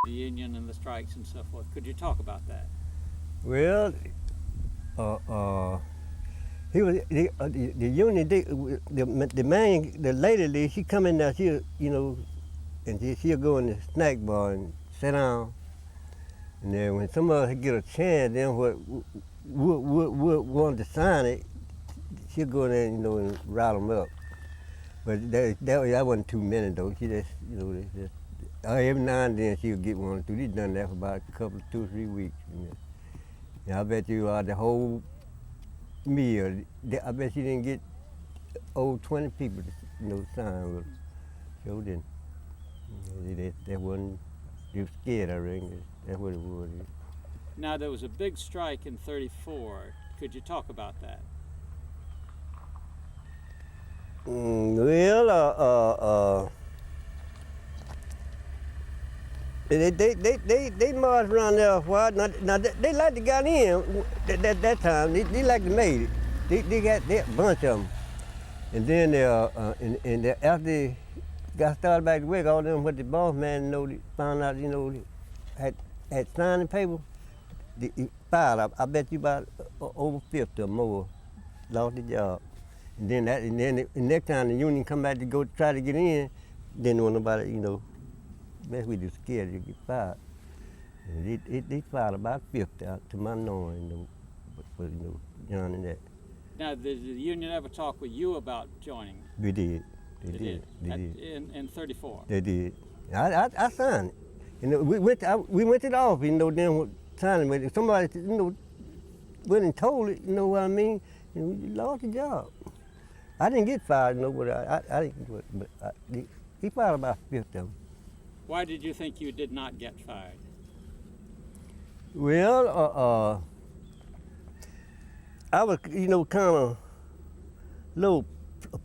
the union and the strikes and so forth. Could you talk about that? Well, he was the union. The lady, she come in there. She, and she'll go in the snack bar and sit down. And then when some of us get a chance, then what we want to sign it, she'll go in there, and rattle them up. But that wasn't too many though. She just, every now and then she'll get one or two. She's done that for about a couple, 2 or 3 weeks. And I bet you the whole meal, I bet she didn't get over 20 people to sign with her. Sure didn't. That wasn't, they were scared, I reckon. That's what it was. Now, there was a big strike in '34. Could you talk about that? Well, they marched around there a while. Now they like to got in that time. They like to made it. They got a bunch of them. And then after they got started back to work, all them what the boss man found out, had signed the paper, he fired. I bet you about over 50 or more lost the job. And then the next time the union come back to go try to get in, didn't want nobody, mess with you, scared you get fired. And they fired about 50 out to my knowing, John and that. Now, did the union ever talk with you about joining? We did. They did. In '34. They did. I signed it. We went to the office, then signed it. But somebody, went and told it, you know what I mean? And we lost the job. I didn't get fired, but I didn't. But he fired about 50 of them. Why did you think you did not get fired? Well, I was, kind of little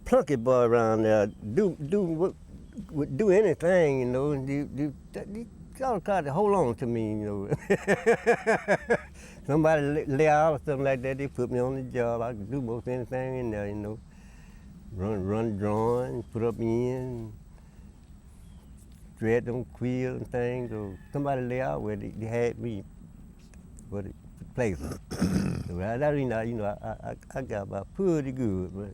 plunky boy around there. Do anything, They all tried to hold on to me, Somebody lay out or something like that, they put me on the job. I could do most anything in there, Run drawing, put up in, thread them quill and things. Or somebody lay out where they had me for the place. So I got about pretty good, but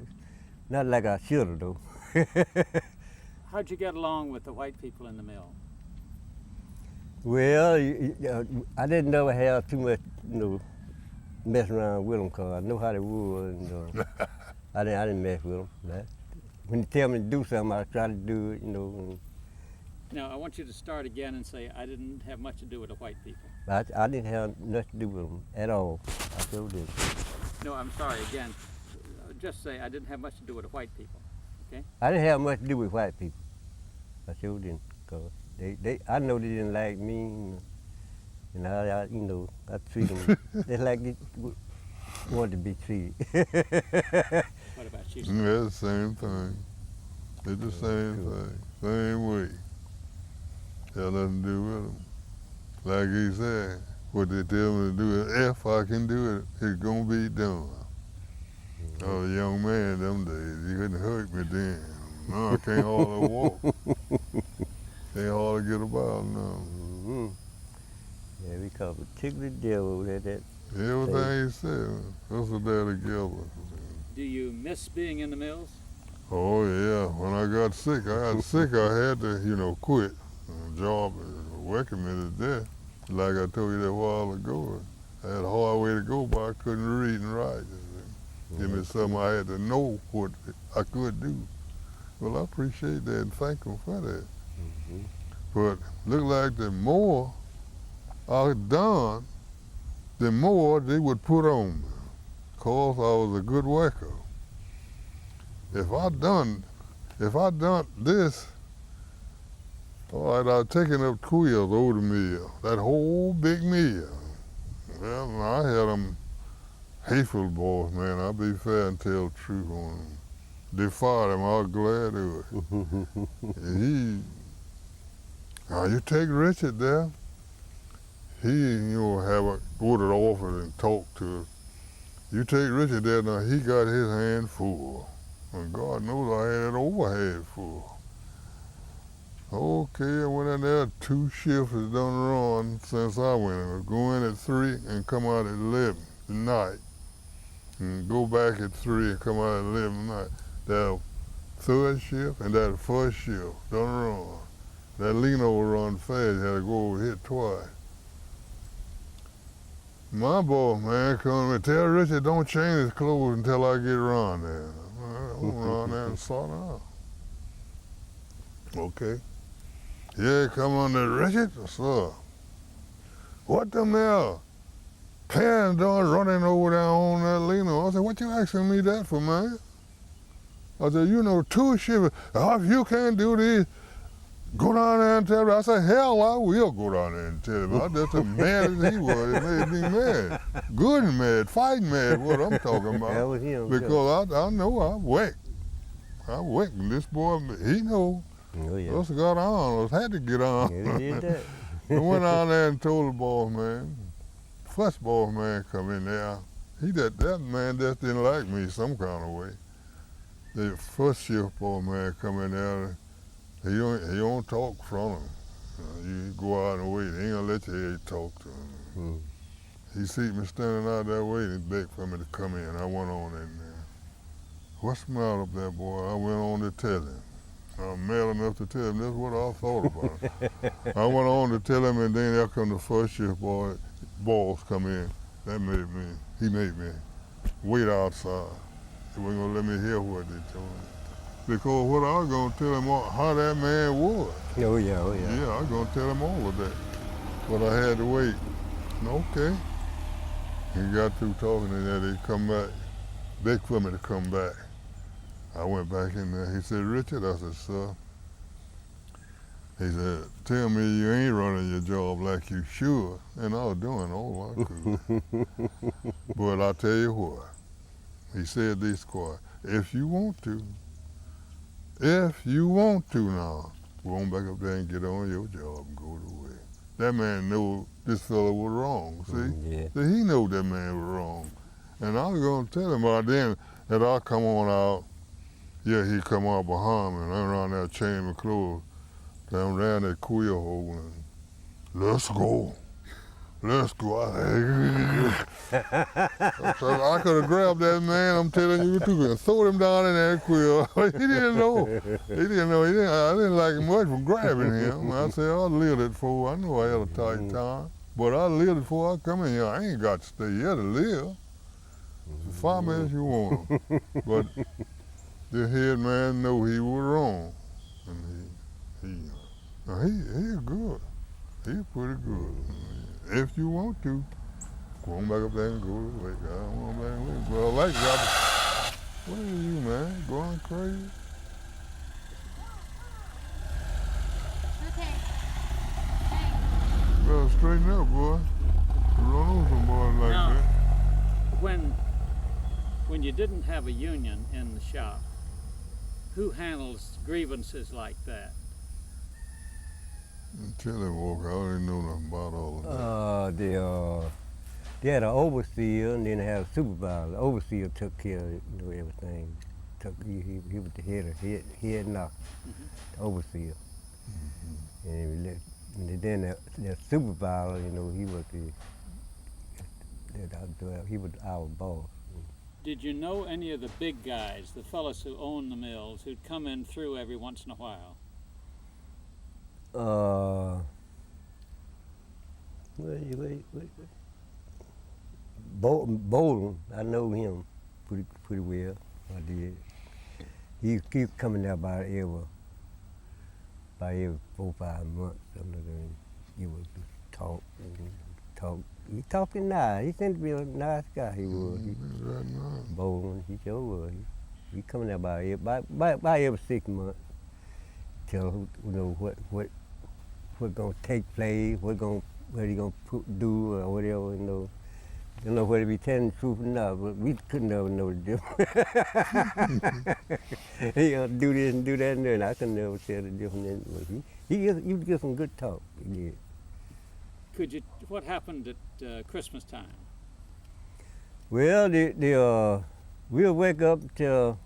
not like I should have though. How'd you get along with the white people in the mill? Well, I didn't never have too much, mess around with them, cause I know how they were. And, I didn't mess with them. When they tell me to do something, I try to do it, Now, I want you to start again and say, I didn't have much to do with the white people. I didn't have nothing to do with them at all. I sure didn't. No, I'm sorry, again. Just say, I didn't have much to do with the white people, okay? I didn't have much to do with white people. I sure didn't, cause I know they didn't like me, and I treat them just like they wanted to be treated. What about you? Yeah, the same thing. It's the same thing, same way. Had nothing to do with them. Like he said, what they tell me to do, if I can do it, it's gonna be done. I was a young man them days. You couldn't hurt me then. No, I can't hardly walk. Can't hardly get about now. Mm-hmm. Yeah, we call it tickly devil that. Everything he said, us are there together. Do you miss being in the mills? Oh yeah, when I got sick, I had to, quit. The job working me to death. Like I told you that a while ago, I had a hard way to go, but I couldn't read and write. Give me something I had to know what I could do. Well, I appreciate that and thank them for that. Mm-hmm. But look like the more I done, the more they would put on me, 'cause I was a good worker. If I done this, all right, I was taking up quills over the mill, that whole big mill. Well, I had them hateful boys, man. I'll be fair and tell the truth on them. They fired him, I was glad of it. And you take Richard there, he, have a go to the office and talk to us. You take Richard there, now he got his hand full. And God knows I had it overhead full. Okay, I went in there, 2 shifts has done run since I went in. Go in at 3 and come out at 11 at night. And go back at 3 and come out at 11 at night. That 3rd shift and that 1st shift done run. That Lino run fast, had to go over here twice. My boy, man, come and tell Richard don't change his clothes until I get Ron there. I'm gonna run there and sort out. Okay. Yeah, come on there, Richard. Sir. What them there parents done running over there on that Lino? I said, what you asking me that for, man? I said, you know, 2 shifts. If you can't do this, go down there and tell me. I said, hell, I will go down there and tell him. I just as mad as he was. It made me mad. Good and mad, fighting mad, what I'm talking about. That was him. Because I know I whacked. I whacked. And this boy, he know. Oh, yeah. Us got on. Us had to get on. Yeah, he did that. I went down there and told the boss man. First boss man come in there. That man just didn't like me some kind of way. The first shift boss man come in there. He don't talk from him. You go out and wait. He ain't gonna let you hear you talk to him. Mm. He see me standing out there waiting, begged for me to come in. I went on in there. What's the matter up there, boy? I went on to tell him. I'm mad enough to tell him that's what I thought about him. I went on to tell him, and then there come the first shift boss come in. He made me wait outside. He wasn't gonna let me hear what they told me. Because what I was gonna tell him how that man was. Oh, yeah, oh, yeah. Yeah, I was gonna tell him all of that. But I had to wait. Okay. He got through talking and then they come back, begged for me to come back. I went back in there. He said, Richard, I said, sir. He said, tell me you ain't running your job like you should. And I was doing all I could. But I tell you what, he said this quiet, if you want to now, go on back up there and get on your job and go to work. That man knew this fellow was wrong, see? Yeah. So he knew that man was wrong. And I was gonna tell him about then that I come on out. Yeah, he come out behind me and I'm around there changing my clothes. Down around that quill hole and let's go. Let's go. I could have grabbed that man, I'm telling you, too, and throw him down in that quill. He didn't know. I didn't like him much for grabbing him. I said, I lived it for. I know I had a tight time, but I lived it before I come in here. I ain't got to stay here to live. 5 minutes you want him. But the head man know he was wrong. And he's good. He's pretty good. If you want to, go on back up there and go to work. I don't want back and work. Well, I like that. What are you, man? Going crazy? Okay. Well, straighten up, boy. Run over some boys like Now, that. when you didn't have a union in the shop, who handles grievances like that? Tell him, Walker, I already know nothing about all of that. They had an overseer and then they had a supervisor. The overseer took care of everything. He was the head knock, the overseer. And then the supervisor, he was he was our boss. Did you know any of the big guys, the fellas who owned the mills, who'd come in through every once in a while? Walton, I know him pretty well. I did. He keep coming there about every 4 or 5 months. He would talk and talk. He talking nice. He seemed to be a nice guy. He was. Walton, he sure was. He coming there about every 6 months. Tell what gonna take place, what he gonna do or whatever, Don't know whether he telling the truth or not, but we couldn't never know the difference. He gonna do this and do that and that, and I could never tell the difference. He would give some good talk. He did. What happened at Christmas time? Well, we'll wake up till,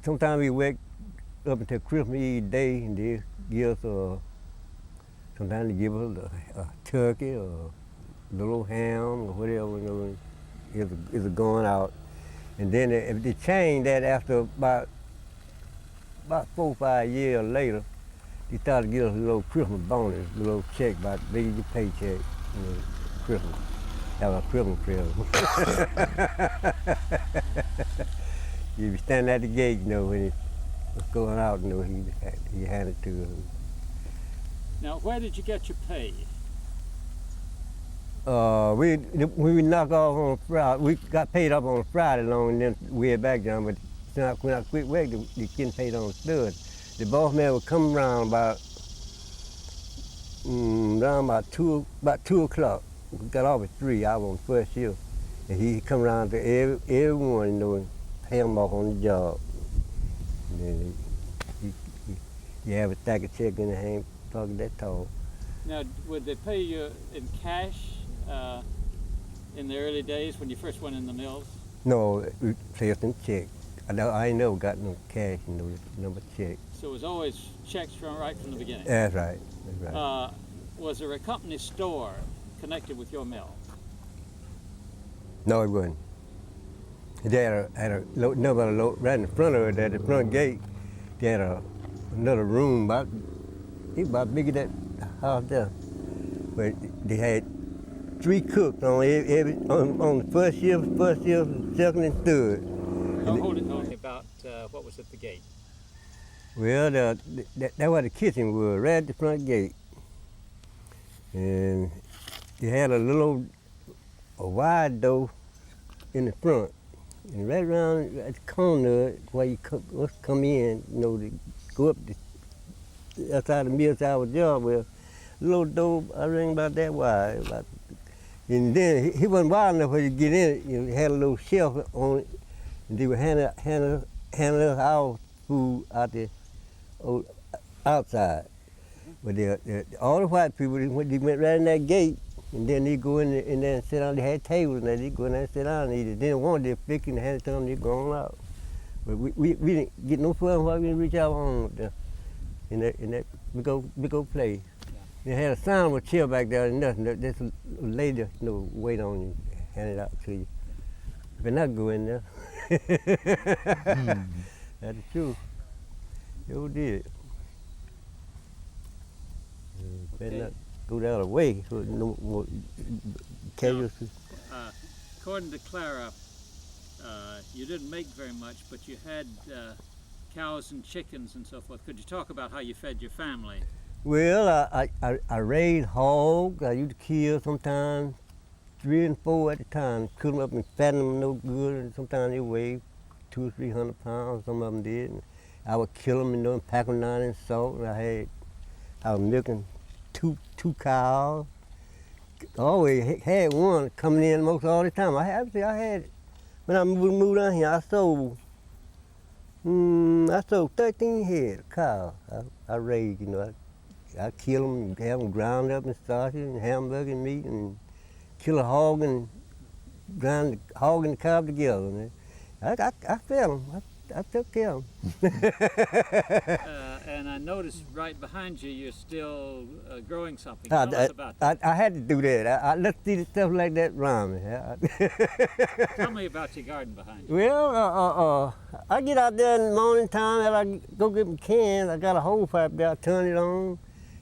sometimes we wake up until Christmas Eve day, and they give us sometimes they give us a turkey or a little ham or whatever, you know, is going out. And then if they change that after about 4 or 5 years later, they started to give us a little Christmas bonus, a little check, about big as your paycheck, you know, Christmas. Have a Christmas present. You be standing at the gate, you know, when it was going out, you know, he handed it to us. Now, where did you get your pay? We knock off on Friday. We got paid up on Friday long, and then we had back down. But when I quit work, they getting paid on Thursday. The boss man would come around about 2 o'clock. We got off at 3. I was on first shift, and he come around to everyone, you know, and pay them off on the job. And then he have a stack of check in the hand, pocket that tall. Now, would they pay you in cash in the early days when you first went in the mills? No, we pay us in check. I ain't never got no cash, you know, number check. So it was always checks right from the beginning? That's right, that's right. Was there a company store connected with your mill? No, it wasn't. They had a number right in front of it, at the front gate. They had another room about big as that house there. But they had 3 cooks on on the first shift, second, and third. Hold it about what was at the gate. Well, that's where the kitchen was, right at the front gate. And they had a wide door in the front. And right around at the corner where you come in, you know, to go up outside the mill tower job, well, little door, I rang about that wide. And then he wasn't wide enough for you to get in it. You know, he had a little shelf on it, and they would hand us our food out there outside. But all the white people, they went right in that gate, and then they go in there and sit down. They had tables, and they go in there and sit down and eat it. They didn't want their picking and hand it to them, they go on out. But we didn't get no further while we didn't reach out on up there in that big old place. They had a sign with a chair back there and nothing. There's a lady, you know, wait on you, hand it out to you. But not go in there. That's the truth. You did. Better not go the other way. So no more casualties. According to Clara, you didn't make very much, but you had cows and chickens and so forth. Could you talk about how you fed your family? Well, I raised hogs. I used to kill sometimes 3 and 4 at a time. Cook them up and fatten them no good. And sometimes they weighed 200 or 300 pounds. Some of them did. And I would kill them, you know, and pack them down in salt. And I was milking two cows. I always had one coming in most all the time. I had when I moved down here, I sold 13 head of cows. I raised, you know. I kill them, have them ground up and sausage and hamburger meat, and kill a hog and grind the hog and the cow together. And I fed them. I took care of them. And I noticed right behind you, you're still growing something. Tell us about that. I had to do that. Let's see the stuff like that around me. Tell me about your garden behind you. Well, I get out there in the morning time and I go get my cans. I got a hose pipe there. I turn it on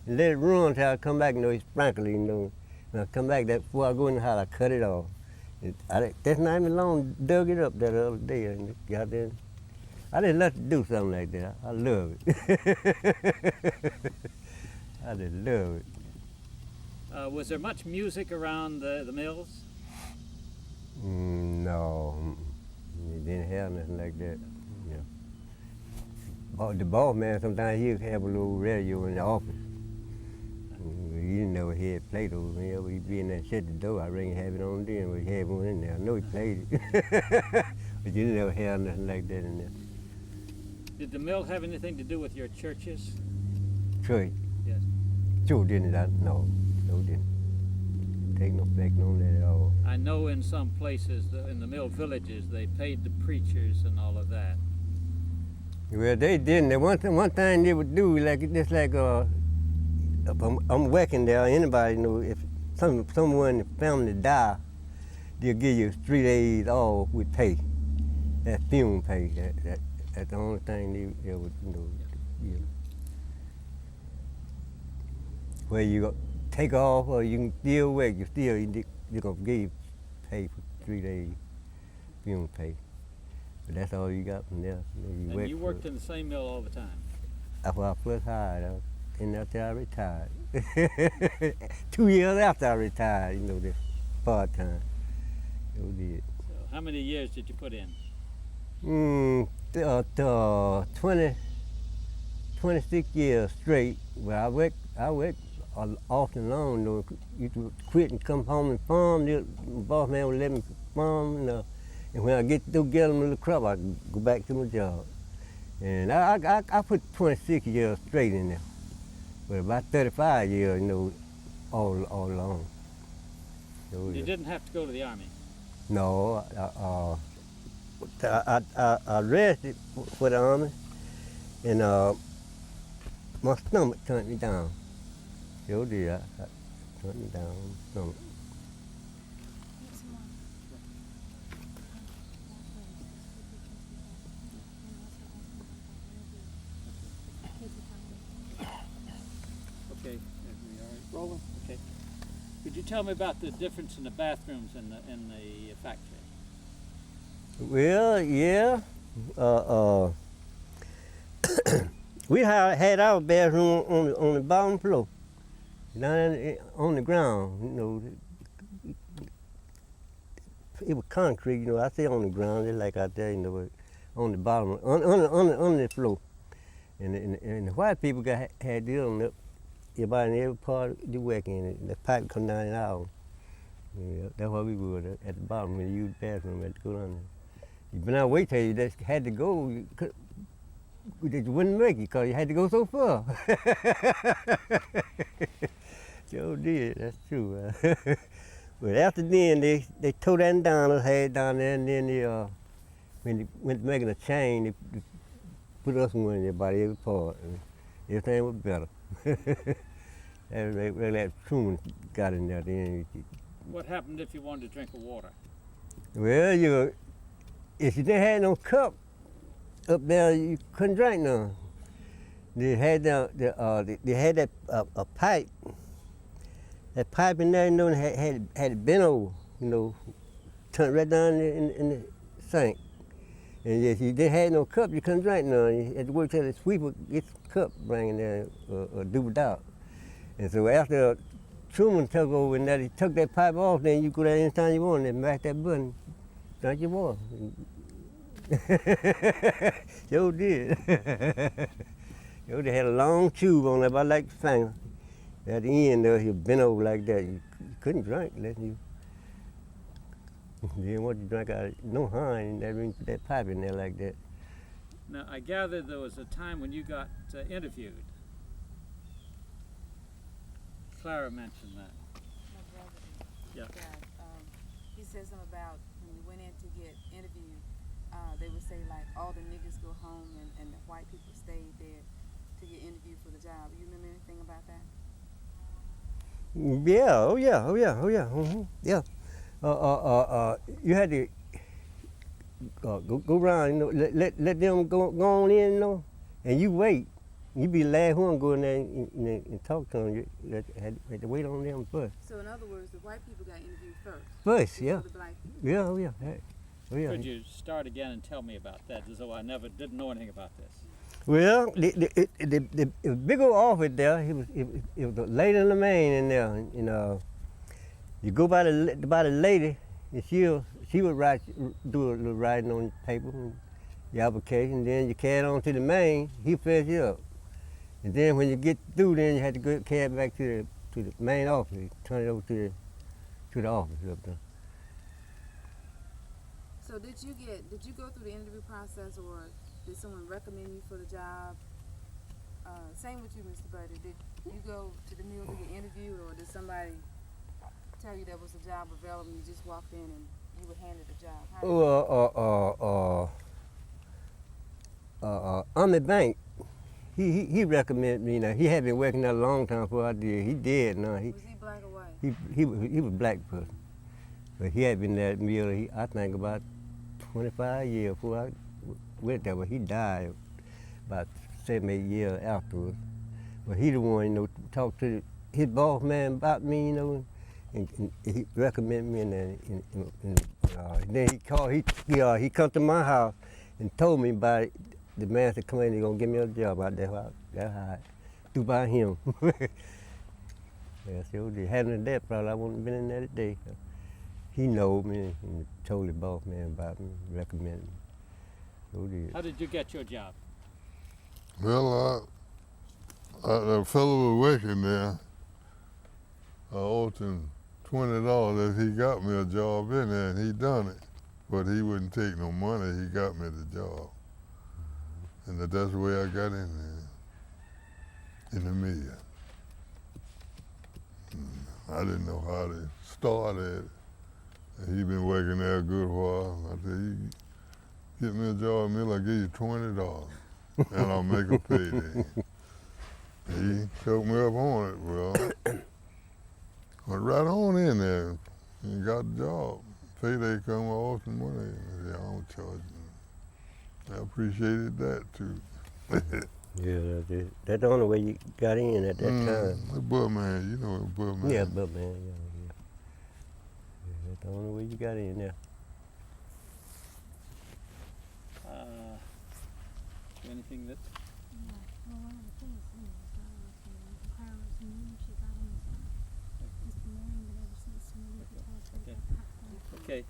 and let it run until I come back. You know, it's sprinkler, you know. When I come back, before I go in the house, I cut it off. That's not even long. Dug it up that other day and got there. I didn't let it do something like that. I love it. I just love it. Was there much music around the mills? No, it didn't have nothing like that. Yeah. The boss man, sometimes he'd have a little radio in the office. He didn't know he had played over there. He'd be in there and shut the door. I ring and have it on then. We had one in there. I know he played it. But you never have nothing like that in there. Did the mill have anything to do with your churches? Church? Yes. Sure didn't. No, didn't. Take no effect on that at all. I know in some places, in the mill villages, they paid the preachers and all of that. Well, they didn't. The one thing they would do, like just like if I'm working there, anybody if someone in the family die, they'll give you 3 days off with pay. That's funeral pay. That's the only thing they would give. Where you take off or you can still work, they're gonna give you pay for 3 days funeral pay. But that's all you got from there. And you worked in the same mill all the time? That's where I first hired. I was in there till I retired. 2 years after I retired, this part-time. So did. So how many years did you put in? 26 years straight. Well, I worked off and on. You could quit and come home and farm. The boss man would let me farm. And when I get through getting a little crop, I go back to my job. And I put 26 years straight in there. But about 35 years, all along. So, You didn't have to go to the Army? No, I rested for the Army, and my stomach turned me down. Sure did. I turned me down on my stomach. Okay, we all right? Rolling? Okay. Could you tell me about the difference in the bathrooms in the factory? Well, yeah. We had our bathroom on the bottom floor, down on the ground. It was concrete. I say on the ground, just like out there, on the bottom, on the floor. And the white people had this on the everybody in every part of the work in it. The pipe come down in ours. Yeah, that's what we would at the bottom when you use the bathroom, had to go down there. But now wait till you just had to go, you wouldn't make it because you had to go so far. Sure did, that's true. But after then, they tore that down, had down there, and then when they went to making a chain, they put us one in there by every part. And everything was better. That Truman got in there then. What happened if you wanted to drink water? Well, if you didn't have no cup up there, you couldn't drink none. They had a pipe. That pipe in there, had it bent over, turned right down in the sink. And if you didn't have no cup, you couldn't drink none. You had to wait till the sweeper gets a cup bringing there or do it out. And so after Truman took over and that he took that pipe off, then you go there anytime you want and back that button, drink your water. Sure did. Sure, they had a long tube on there about like the finger. At the end there, he bent over like that. You couldn't drink unless you didn't want to drink out of no harm in that pipe in there like that. Now, I gather there was a time when you got interviewed. Clara mentioned that. My brother did. Yeah. He said something about when you went in to get interviewed, they would say like all the niggas go home and the white people stayed there to get interviewed for the job. You remember anything about that? Yeah, oh yeah. Yeah. You had to go around, let them go on in, and you wait. You be the last one go in there and talk to them. You had to wait on them first. So in other words, the white people got interviewed first. First, yeah. The black people. Yeah, oh yeah. Hey. Oh yeah. Could you start again and tell me about that, as though I didn't know anything about this? Well, the big old office there, it was late in the main in there, and you go by the lady, and she would do a little writing on the paper, your application. Then you carry it on to the main, he fills you up, and then when you get through, then you have to go carry it back to the main office, turn it over to the office up there. So did you go through the interview process, or did someone recommend you for the job? Same with you, Mr. Buddy. Did you go to the mill to get interviewed, or did somebody tell you there was a job available and you just walked in and you were handed the job? Army Bank. He recommended me. Now he had been working there a long time before I did. He dead now. Was he black or white? He was a black person, but he had been there at mill. I think about 25 years before I went there. But he died about 7, 8 years afterwards. But he the one, talked to his boss man about me, and he recommended me. And then he come to my house and told me about it. The man said, "Come in, he's gonna give me a job out there." That's how I do by him. Yeah, sure did. Hadn't that probably I wouldn't have been in there today. He knowed me and told the boss man about me, recommended me. Sure did. How did you get your job? Well, the fellow was working there. I owed him $20 if he got me a job in there, and he done it. But he wouldn't take no money. He got me the job. And that's the way I got in there, in the mill. I didn't know how to start it. He been working there a good while. I said, "You get me a job in the mill, I'll give you $20, and I'll make a payday." He took me up on it. Well, went right on in there and got the job. Payday come off some money. I said, "I don't charge you." I appreciated that too. Yeah, that's the only way you got in at that time. The butt man, you know the butt man. Yeah, but man, yeah. That's the only way you got in there. Anything that? Well, one of the things is the Carlos knew she got him just the morning, but ever since when Okay.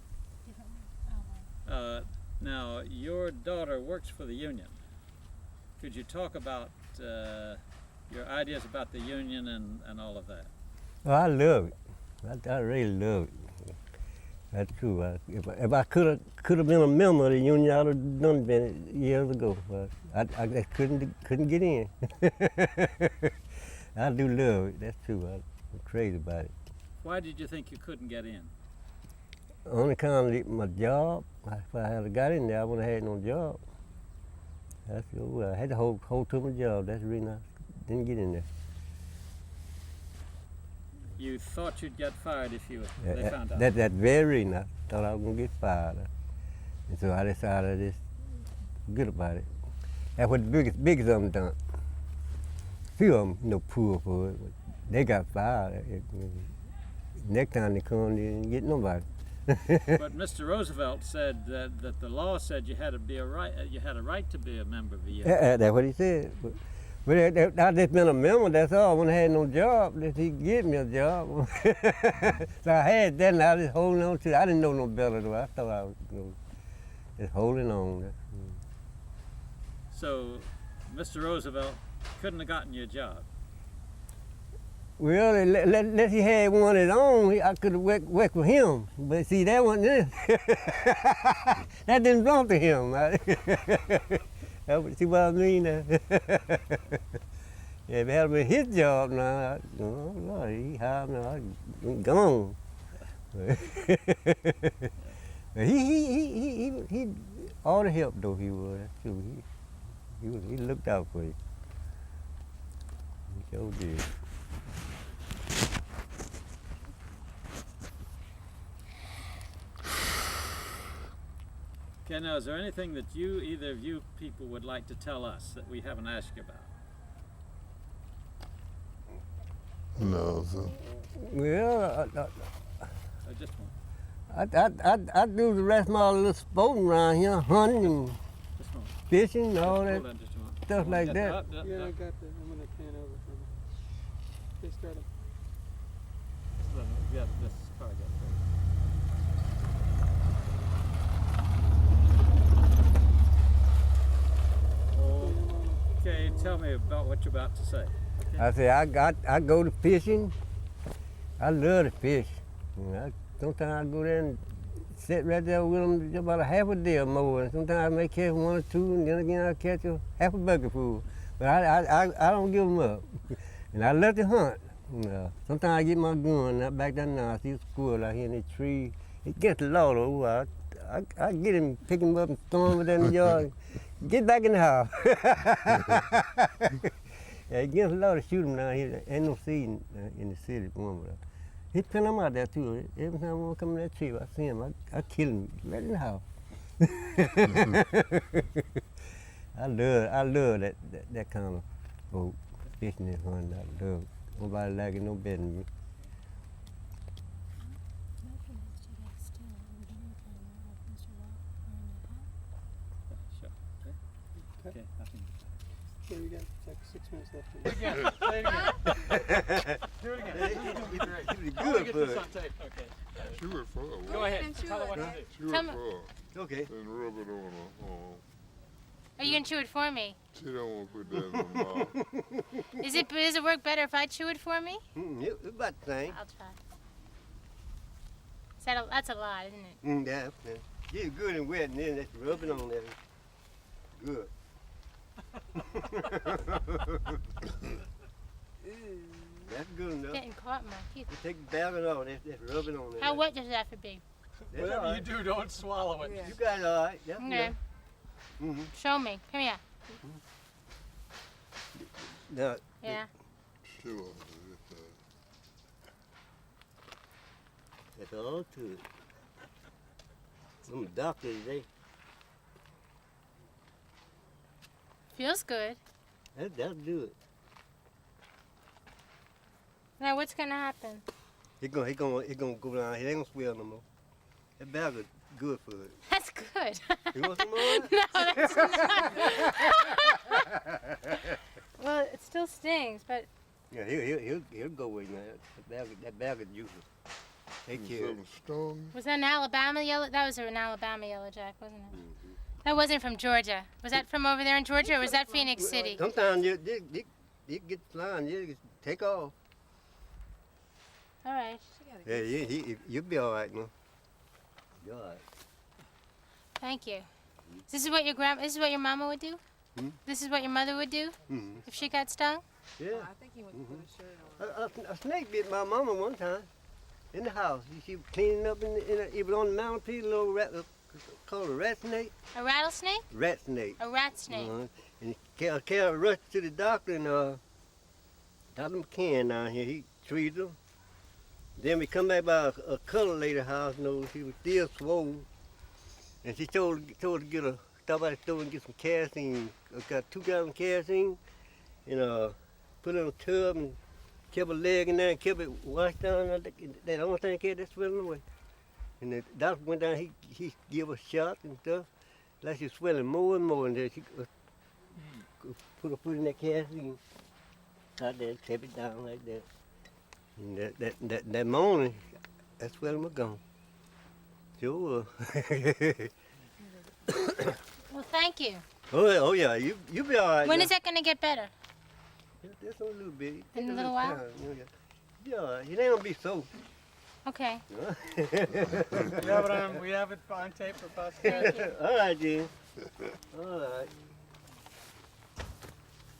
Now, your daughter works for the union. Could you talk about your ideas about the union and all of that? Oh, I love it. I really love it. That's true. If I could have been a member of the union, I would have done been years ago. But I just couldn't get in. I do love it. That's true. I'm crazy about it. Why did you think you couldn't get in? Only kind of my job. If I had got in there, I wouldn't have had no job. That's I had to hold to my job. That's the reason I didn't get in there. You thought you'd get fired if they found out. That very reason I thought I was gonna get fired, and so I decided it's good about it. That's what the biggest of them done. Few of them, poor for it, but they got fired. Next time they come, they didn't get nobody. But Mr. Roosevelt said that the law said you had a right to be a member of the union. That's what he said. But I just been a member, that's all. I wouldn't have had no job unless he give me a job. So I had that, and I was just holding on to it. I didn't know no better, though. I thought I was just holding on. So Mr. Roosevelt couldn't have gotten you a job. Well, unless he had one at home, I could have worked with him. But see, that wasn't it. That didn't belong to him. See what I mean? Yeah, if it had been his job now, Lord, he hired me, I'm gone. He all the help though he was. That's true. He looked out for you. He sure did. Okay, now is there anything that either of you people would like to tell us that we haven't asked you about? No, sir. Well, Just one. I do the rest of my little sporting around here, hunting and Just one. fishing and all that Hold on just a moment. stuff like Just that. up. Yeah, I got that. I'm gonna pan over from it. They started. Yeah, this car got Okay, tell me about what you're about to say. Okay? I say I go to fishing. I love to fish. Sometimes I go there and sit right there with them about a half a day or more. And sometimes I may catch one or two, and then again I catch half a bucket full. But I don't give them up. And I love to hunt. Sometimes I get my gun out back there now. I see a squirrel out here in the tree. It gets low though. I get him, pick him up, and throw him in the yard. Get back in the house. Yeah, it gets a lot of shooting down here. Ain't no seating in the city for him. He put him out there too. Every time I want to come in that tree, I see him. I kill him right in the house. I love that kind of boat, fishing and hunting. I love it. Nobody like it no better than me. Most of those two guys still in the beginning time of Mr. Walton wearing that hat. Sure. Okay. Okay. I think. Okay, we got like 6 minutes left. Again. Say it again. Do it again. This is gonna be great. It was I wanna good get for this it. on tape. Okay. Chew it for Go ahead. and chew Tell her it, what to Dad. do. Chew Tell it me- for Okay. and rub it on her arm. Are you gonna chew it for me? She don't want to put that in her mouth. Does it work better if I chew it for me? It's about the same. I'll try. That's a lot, isn't it? Yeah. Get it good and wet, and then just rub it on there. Good. That's good enough. Getting caught in my teeth. You take the bag and all, just rub it on there. How wet does it have to be? That's Whatever all you right. do, don't swallow it. Yeah. You got it all right. That's Okay. enough. Mm-hmm. Show me. Come here. Now, Yeah. Sure. that's all to it. I'm a doctor today. Feels good. That'll do it. Now what's gonna happen? It gonna go down. It ain't gonna swell no more. That bag is good for it. That's good. You want some more? No, that's not. Well, it still stings, but Yeah, he'll go with that. That bag is juicy. Take care. Something strong. was that an Alabama yellow? That was an Alabama yellow jack, wasn't it? Mm-hmm. That wasn't from Georgia. Was that from over there in Georgia, or was that Phoenix City? Sometimes you get flying. You take off. All right. She gotta Yeah, get you'll be all right, man. You're all right. Thank you. This is what your mama would do? Hmm? This is what your mother would do Mm-hmm. if she got stung? Yeah. I think he went to put a shirt on. A snake bit my mama one time in the house. She was cleaning up it was on the mantelpiece, a little rat, called a rat snake. A rattlesnake? Rat snake. A rat snake. And Carol rushed to the doctor, and Dr. McCann down here, he treated her. Then we come back by a color lady house, she was still swollen. And she told her to stop by the store and get some kerosene. I got 2 gallons of kerosene, and put it in a tub and kept her leg in there and kept it washed down. That the only thing that kept that swelling away. And the doctor went down, he gave her shots and stuff. Like she was swelling more and more, and then she put her foot in that kerosene out there, kept it down like that. And that morning, that swelling was gone. Sure. Well, thank you. Oh yeah, you be all right. When now. is that going to get better? Just a little bit. In Take a little while? time, yeah. You be all right. It ain't gonna be so. Okay. We have it on tape for possibility. Thank you. All right, Jim. All right.